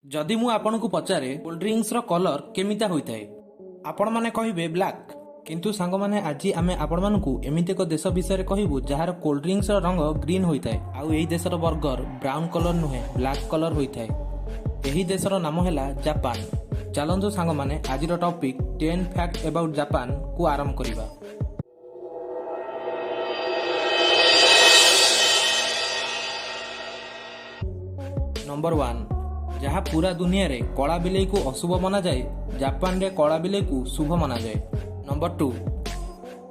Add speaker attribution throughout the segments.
Speaker 1: जदि मु आपन को पचारे कोल्ड ड्रिंक्स रो कलर केमिता होइथाय आपण माने कहिबे ब्लैक। किंतु सांग माने आज आमे आपण मानकु एमिते एक देश विषय रे कहिबु जहार कोल्ड ड्रिंक्स रो रंग ग्रीन होइथाय आउ एही देशर बर्गर ब्राउन कलर नुहे ब्लैक कलर होइथाय। एही देशर नाम हैला जापान। चलंतु सांग माने आज रो टॉपिक 10 फैक्ट अबाउट जापान को आरंभ करिबा। नंबर 1 जहाँ पूरा दुनिया रे कला बिलेई को अशुभ मना जाए जापान रे कला बिलेई को शुभ मना जाए। नंबर 2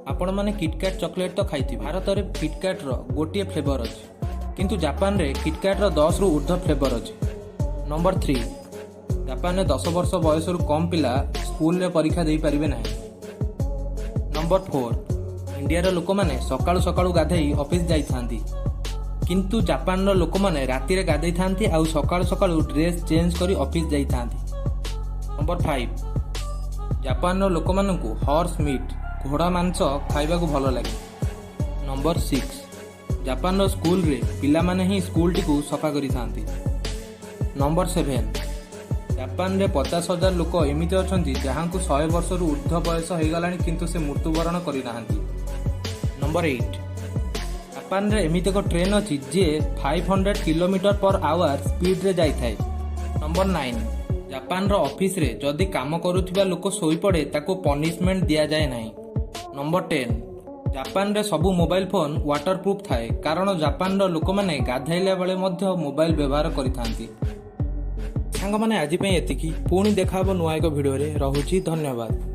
Speaker 1: आपण माने किटकैट चॉकलेट तो खाइथि। भारत रे किटकैट रो गोटिए फ्लेवर अछि किंतु जापान रे किटकैट रो 10 रु ऊर्ध्व फ्लेवर अछि। नंबर 3 जापान रे 10 वर्ष बयस रु कम पिला स्कूल रे परीक्षा देई परिबे नाही। नंबर 4 इंडिया रे लोक माने सकाळु सकाळु गाधेई ऑफिस जाई थांती किंतु जापान रो लोक माने राति रे गाधेई थांती आउ सकाळु सकाळु ड्रेस चेंज करी ऑफिस जाई थांती। नंबर 5 जापान रो लोक मानकु हॉर्स मीट घोड़ा मांस खाइबा को भलो लागे। नंबर 6 जापान रो स्कूल रे पिला माने ही स्कूल टी को सफा करी थांती। नंबर 7 जापान रे 50,000 लोक एमिति अछंती जहां को 100 वर्ष रु ऊर्ध्व बयस होई गलानी किंतु से मृत्युवरण करि नाहंती। नंबर 8 जापान रे एमिति एक ट्रेन अछि जे 500 किलोमीटर पर आवर स्पीड रे जाई थाए। नंबर 9 जापान रो ऑफिस रे जदि काम करूथिबा लोक सोई पड़े ताको पनिशमेंट दिया जाए नाही। नंबर 10 जापान रे सबु मोबाइल फोन वाटरप्रूफ थाए कारण जापान रो लोक माने गाधैला बेले मध्य मोबाइल व्यवहार करिथांती। सांग माने आजि पई एतिकी पुणी देखाबो नुआ एक वीडियो रे। रहुची धन्यवाद।